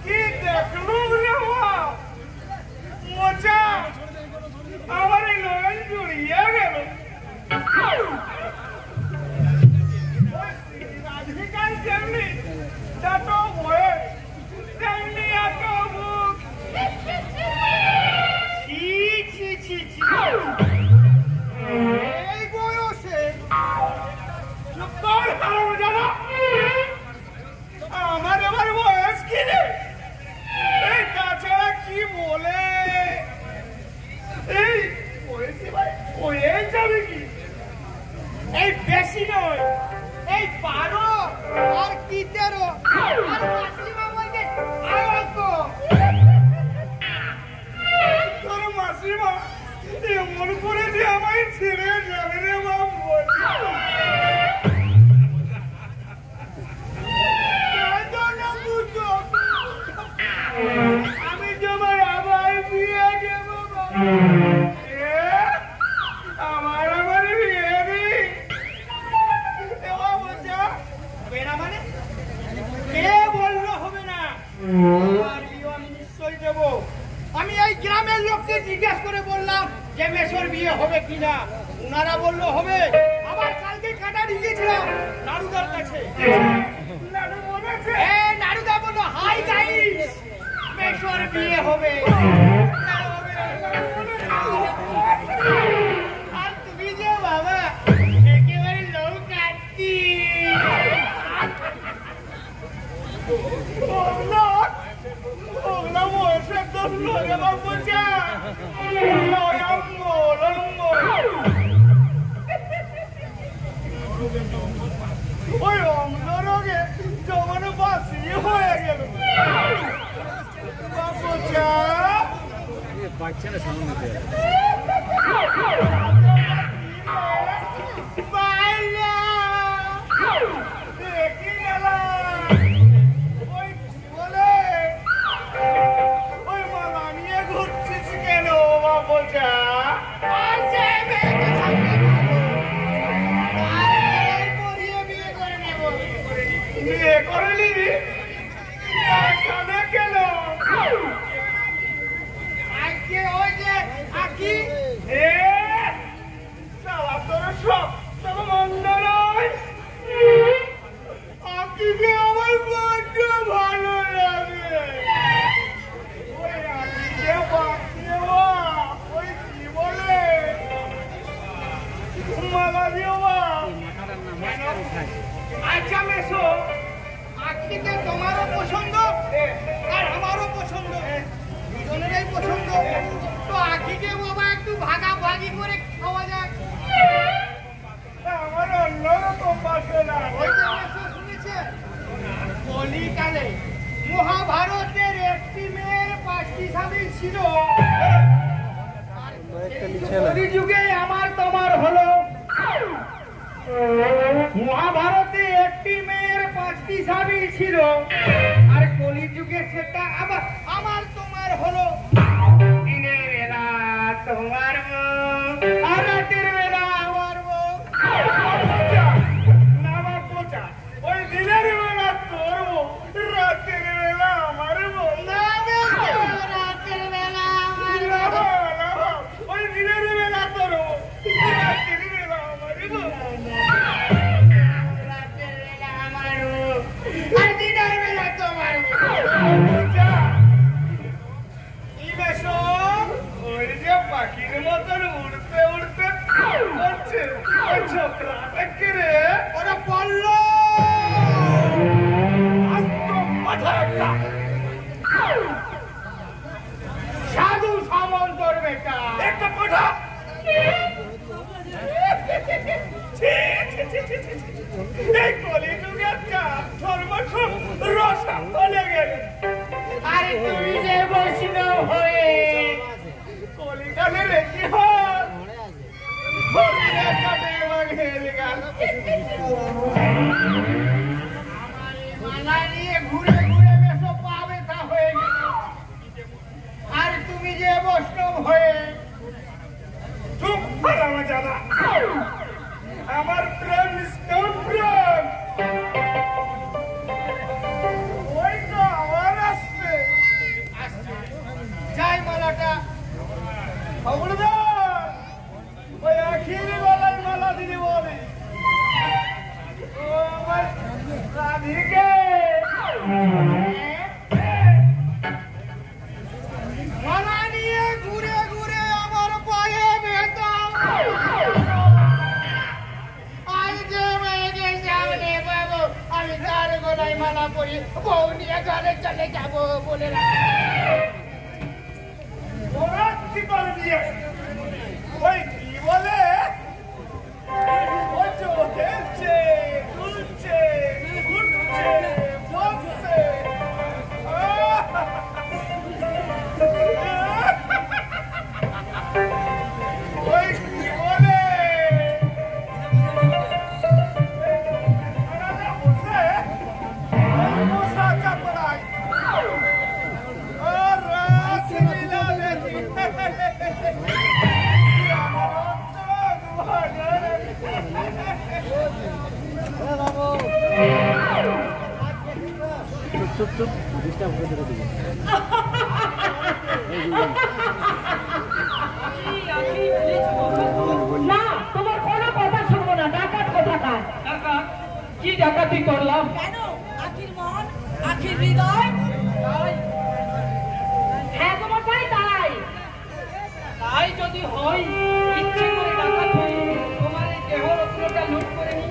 কি দেখলুম রে মোচা আমার এই নয়ন জুড়িয়ে গেল রাধিকার যেমনি যত ভয়ে তেমনি এত মুখ এই বয়সে আমার এবার বয়স কি রে এই তাছাড়া কি বলে এই বয়সে ভাই হয়ে যাবে কি এই বেশি নয় এই 12 আর কি 13 আর মাসিমা বলতে তোর মাসিমা এমন করে যে আমায় ছেড়ে যাবে রে বাবু আমি তোমার আবার বিয়ে দেব আমার বিয়ে নেই মানে কে বললো হবে না আমার বিয়ে আমি নিশ্চয়ই দেব আমি এই গ্রামের লোককে জিজ্ঞাসা করে বললাম যে মেশোর বিয়ে হবে কিনা উনারা বললো হবে আবার কালকে কাটা ঢুকেছিলাম নাড়ুদার কাছে নাড়ুদা বললো হাই গাইস মেশোর বিয়ে হবে আর তুমি যে বাবা একেবারে লৌকাচ্ছি ওই অম্ল রোগে জমানো বাসি হয়ে গেল বাচ্চারা সামনে দেখি গেলাম ওই বলে ওই মালা নিয়ে ঘুরছিস কেন বাবুচা বিয়ে করে নিবি এখানে কেন আজকে ওই যে আকি তোর সব তবে মন্দ নয় আকিকে আমার বড্ড ভালো লাগে ওই আকিকে ওই কি বলে মালা দিও আচ্ছা মেশো আখিকে তোমারও পছন্দ আর আমারও পছন্দ দুজনেরই পছন্দ তো আখিকে বাবা একটু ভাগাভাগি করে খাওয়া যাক আমার অন্যরকম বাসনা ওই যে মেশো শুনেছে কলিকালে মহাভারতের একটি মেয়ের 5টি স্বামী ছিল কলিযুগে আমার তোমার হলো মহাভারতে একটি মেয়ের 5টি স্বামী ছিল আর কলিযুগে সেটা আবার আমার তোমার হলো দিনের বেলা তোমার আর রাতের বেলা আমার ওই দিনের বেলা তোর রাতের বেলা আমার রাতের বেলা আমার ওই দিনের বেলা তোর রাতের বেলা আমার আর দিনের বেলা তোমার ওই যে পাখির মতন উড়তে উড়তে করছে ওই ছোকরাটা কে রে ওরা বলল সাধু সামন্তর বেটা একটা কথা এই কলিযুগের সর্বসব রসা চলে গেল আরে তুমি যে বৈষ্ণব হয়ে কলিকালে রেখি মালা নিয়ে ঘুরে ঘুরে বেশো পা ব্যথা হয়ে গেল আর তুমি যে বৈষ্ণব হয়ে চুপ আমার জানা আমার প্রেম প্রেম রাধিকে মালা নিয়ে ঘুরে ঘুরে আমার পায়ে ব্যথা। আজ যে মেয়েকে সামনে পাবো আমি তার গলায় মালা পরি বউ নিয়ে ঘরে চলে যাবো বলে কি করে দিয়ে ওই কি বলে ও চলছে ঘুরছে ঘুরছে বসছে ওই কি বলে বসে বসা কাপড়ায় আর রাত মিলা দেখি চুপ চুপ ডিস্টার্ব করে দিতে দিবি না তোমার কোনো কথা শুনবো না। ডাকাত কোথাকার? ডাকাত কি ডাকাতি করলাম? কেন? আখির মন, আখির হৃদয়। হ্যাঁ তোমার তাই তাই। তাই যদি হয় ইচ্ছে করে ডাকাত হই তোমার এই দেহ রত্নটা লুট করে নি।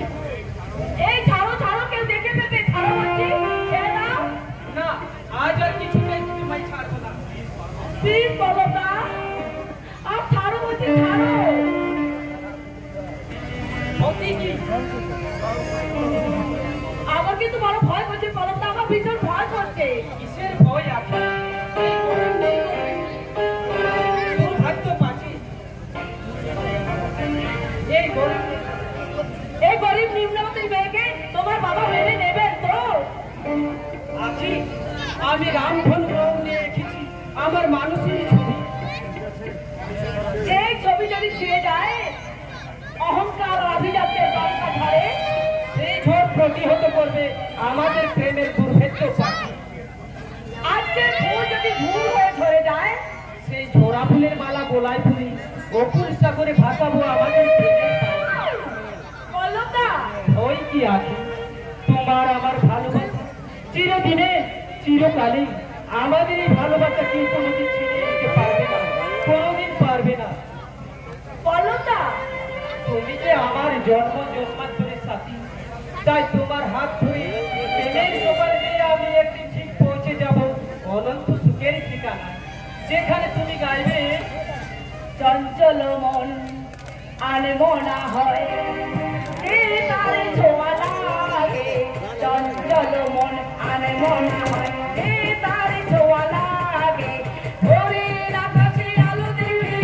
এই ছাড়ো ছাড়ো, কেউ দেখে ফেলবে। ছাড়ো বলছি, ছেড়ে দাও। না আজ আর কিছুতেই তোমায় ছাড়বো না। প্লিজ বলো না, আর ছাড়ো বলছি, ছাড়ো। অতি কি আমার কিন্তু বড় ভয় করছে, বলো তো, আমার ভীষণ ভয় করছে। কিসের ভয় আছে? এই গরিব নেই দুর্ভাগ্য পাচ্ছি। এই গরিব এই গরিব নিম্নমতি মেয়েকে তোমার বাবা মেনে নেবেন তো? আছি আমি রামধন বউ নিয়ে এসেছি আমার মানুষের ছবি। এই ছবি যদি ছিঁড়ে যায় অহংকার আর আভিজাত্যের বাঁকা ঝাড়ে, সেই ঝড় প্রতিহত করবে আমাদের প্রেমের দুর্ভেদ্য পাখি। আজকে ফুল যদি ভুল হয়ে ঝরে যায়, সেই ঝোড়া ফুলের মালা গোলায় ফুলি গোকুল সাগরে ভাসাবো আমাদের প্রেমের পাখি। বলো না। ওই কি আছে তোমার আমার ভালোবাসা চিরদিনে চিরকালই আমাদের এই ভালোবাসা কি কোনোদিন ছিনিয়ে নিতে পারবে না, কোনোদিন পারবে না। বলো না। তুমি যে আমার জন্ম জন্মান্তরের সাথী, তাই তোমার হাত ধরে প্রেমের সোপান দিয়ে আমি একদিন ঠিক পৌঁছে যাব অনন্ত সুখের ঠিকানা, যেখানে তুমি গাইবে চঞ্চল মন আনমনা হয়, এই তারে ছোঁয়া লাগে। চঞ্চল মন আনমনা হয়, এই তারে ছোঁয়া লাগে। ভোরের আকাশে আলো দেখে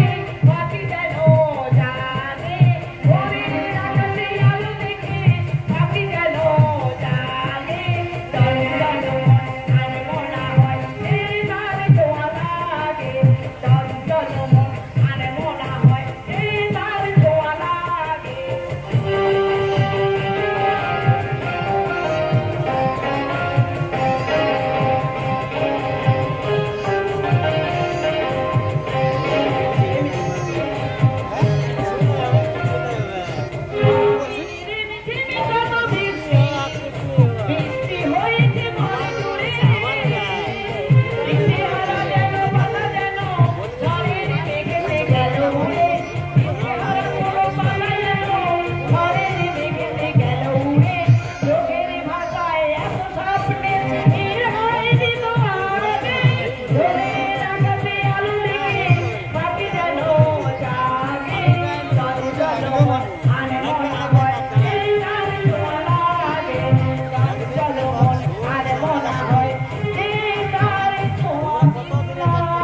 পাখি যেন জাগে। ভোরের আকাশে আলো দেখে পাখি যেন জাগে। চঞ্চল মন আনমনা হয়, এই তারে ছোঁয়া লাগে। চঞ্চল মন আনমনা হয়, এই তারে ছোঁয়া লাগে। বৃষ্টি হয়েছে মনে জুড়ে, দিশেহারা যেন পাতা যেন ঝড়ের মেঘেতে গেল উড়ে। দিশেহারা কোনো পাতা যেন ঝড়ের মেঘেতে গেল উড়ে। চোখের ভাষায় এত স্বপ্নের নীল হয়নি তোমার আগে। ভোরের আকাশে আলো দেখে পাখি যেন জাগে। চঞ্চল মন আনমনা হয়, এই তারে ছোঁয়া লাগে। চঞ্চল মন আনমনা হয়, এই তারে ছোঁয়া লাগে।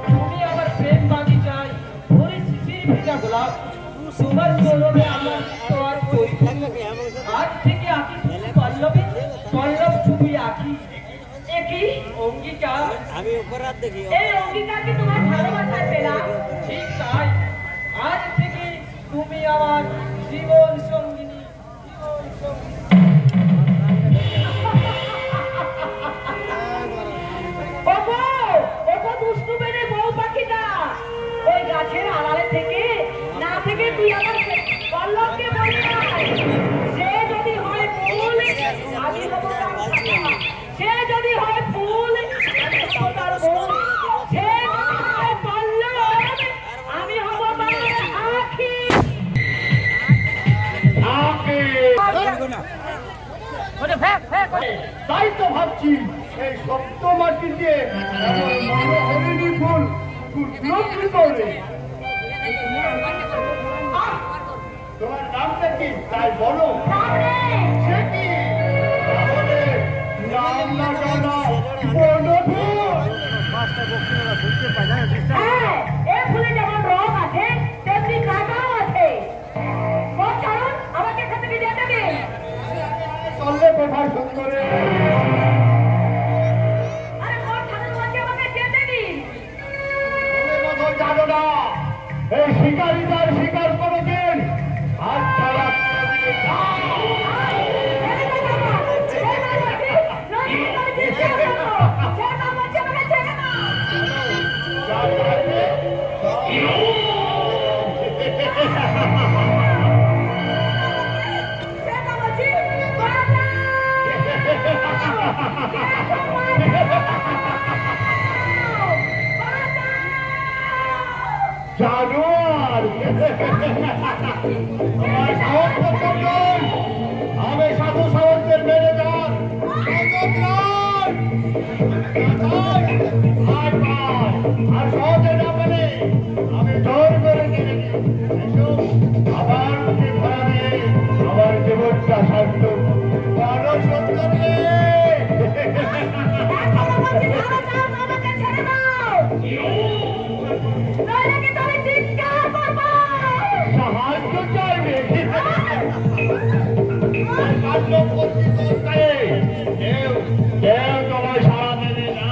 তুমি আমার প্রেম বাগিচায় ভরে শিশির ভেজা গোলাপ, তোমার চরণে আমার তো আর পরিপূর্ণ। আজ থেকে আঁকি শুধু পল্লবী, পল্লব শুধু আঁকি। একই অঙ্গীকার আমি উপর রাত দেখি এই অঙ্গীকার কি তোমার ভালোবাসায় পেলাম? ঠিক তাই, আজ থেকে তুমি আমার জীবন সঙ্গিনী, জীবন সঙ্গিনী। ওগো, ওগো দুষ্টু মেয়ে বউ পাখিটা, ওই গাছের আড়ালে থেকে তাই তো ভাবছি এই শক্ত মাটিতে হরিণী ফুল ফুটলো কি করে? তোমার নামটা কি তাই বলো। সে কি তাহলে নাম না জানা বনফুল? হ্যাঁ, এই ফুলে যেমন রং আছে তেমনি কাঁটাও আছে। কোন কারণ আমাকে এখান থেকে যেতে দিন। চললে কোথায় সুন্দরে? আরে কোন কারণ আমাকে যেতে দিন। তুমি বোধহয় জানো না এই শিকারী তার শিকার করেছেন হাত ছাড়া জানোয়ার আমার সাহস করতেন আমি সাধু সাহসের ম্যানেজার আর সহজে না পেলে আমি জোর করে কিনে আবার আমার জীবনটা শান্ত বড় সুন্দর সাহায্য চাইবে কেউ তোমায় সারা দেবে না।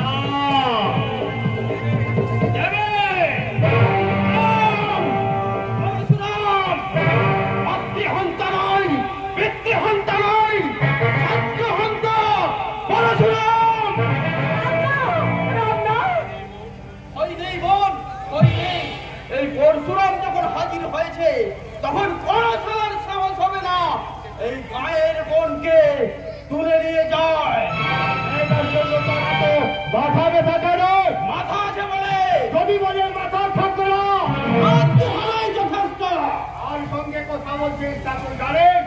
এই পরশুরাম যখন হাজির হয়েছে তখন কোন সালার সাহস হবে না এই গায়ের বোনকে তুলে নিয়ে যায়। এটার জন্য তারা তো মাথা ব্যথা কেন? মাথা আছে বলে যদি বলে মাথা থাকবে না যথেষ্ট। আর সঙ্গে কথা বলছে তাকে জানেন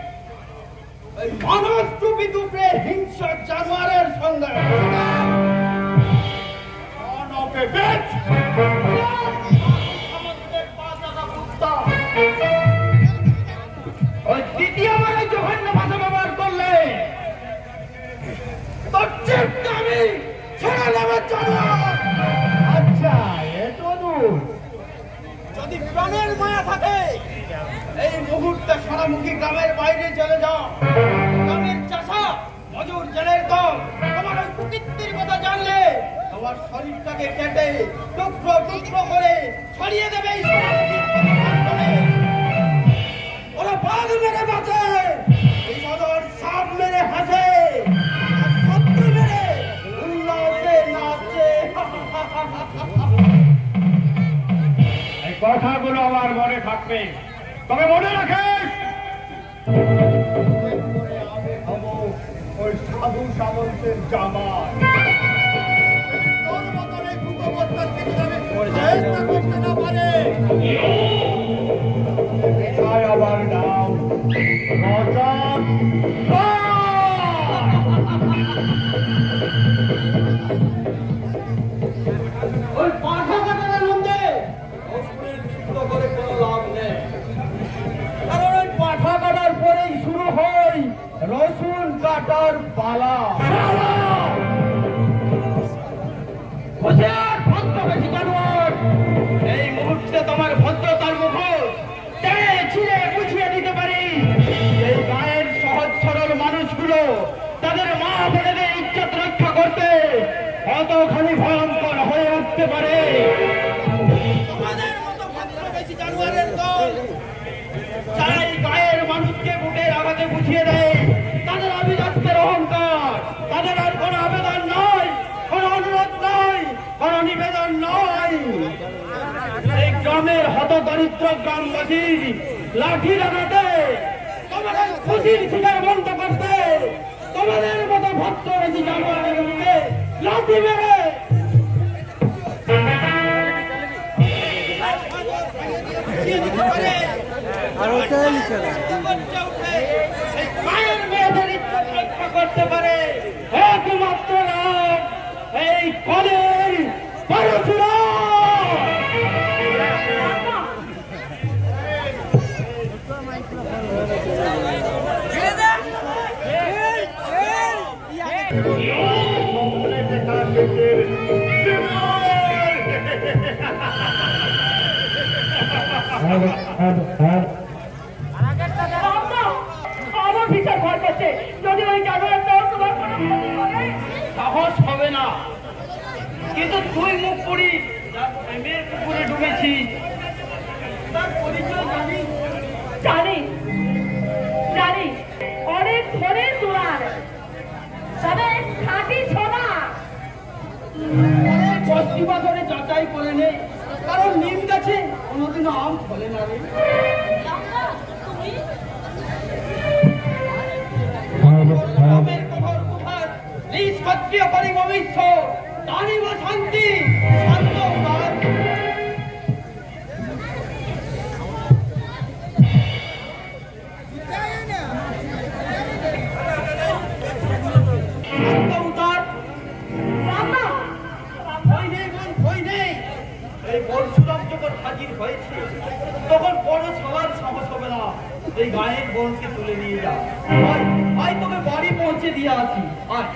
এই মানুষ টুপি টুপে হিংস্র জানোয়ারের সঙ্গে ওই দ্বিতীয়বারে যখন ভাষা ব্যবহার করলে তোর চিপটা আমি ছেড়ে নেবার জন্য। আচ্ছা এত দূর যদি প্রাণের মায়া থাকে এই মুহূর্তে সারামুখী গ্রামের বাইরে চলে যাও। গ্রামের চাষা মজুর জেলের দল তোমার ওই কুকীর্তির কথা জানলে তোমার শরীরটাকে কেটে টুকরো টুকরো করে ছড়িয়ে দেবে এই ওরা বাঘ মেরে বাঁচে এই সদর সাপ মেরে হাসে শত্রু মেরে উল্লাসে নাচে। এই কথাগুলো আমার মনে থাকবে তবে মনে রাখিস ওই সাধু সামন্তের জামা তোর মতন এই কুকুরবস্তার থেকে যাবে চেষ্টা করতে না পারে। আমার নাম রতন। ওই পাঠা কাটার মধ্যে করে কোনো লাভ নেই কারণ ওই পাঠা কাটার পরেই শুরু হয় রসুন কাটার পালা। হুঁশিয়ার ভদ্রবেশী জানোয়ার এই মুহূর্তে তোমার ভদ্রতার মুখোশ টেনে ছিঁড়ে বুঝিয়ে দিতে পারি। এই গায়ের সহজ সরল মানুষগুলো তাদের মা বোনেদের ইজ্জত রক্ষা করতে কতখানি ভয়ঙ্কর হয়ে উঠতে পারে। তোমাদের মতো ভদ্রবেশী জানোয়ারের দল যারা এই গায়ের মানুষকে বুটের আঘাতে বুঝিয়ে দেয় তাদের আভিজাত্যের অহংকার, তাদের আর কোনো আবেদন নয়, কোনো অনুরোধ নয়, কোনো নিবেদন নয়। এই গ্রামের হতদরিদ্র গ্রামবাসী লাঠি লাগাতে তোমাদের খুশির শিকার বন্ধ করতে তোমাদের মতো ভদ্রবেশী জানোয়ারের মুখে লাঠি মেরে আর ওটা লিখে এই কলের পরশুরা আমার বিচার ভয় করছে যদি ওই জানোয়ার তোমার কোনো ক্ষতি করে সাহস হবে না, কিন্তু তুই মুখ পুরি প্রেমের পুকুরে ডুবেছি তার পরিচয় জানি। জানি জানি অনেক ধনের দুলার তবে খাঁটি সোনা অনেক বস্তিবা ধরে যাচাই করে নেই, কারণ নিম গাছে কোনোদিনও আম ফলে না রে। গ্রামের কোহর কুঠার, নিজ ক্ষত্রিয় পরিভবিষ্য, দানিব শান্তি, শান্ত উদার। শান্ত উদার, ভয় নেই বোন, ভয় নেই। এই পরশুরাম যখন হাজির হয়েছে তখন বড় সবার সাহস হবে না। এই গায়ের বোনকে তুলে নিয়ে যা, আয় তোকে বাড়ি পৌঁছে দিয়ে আসি। আয়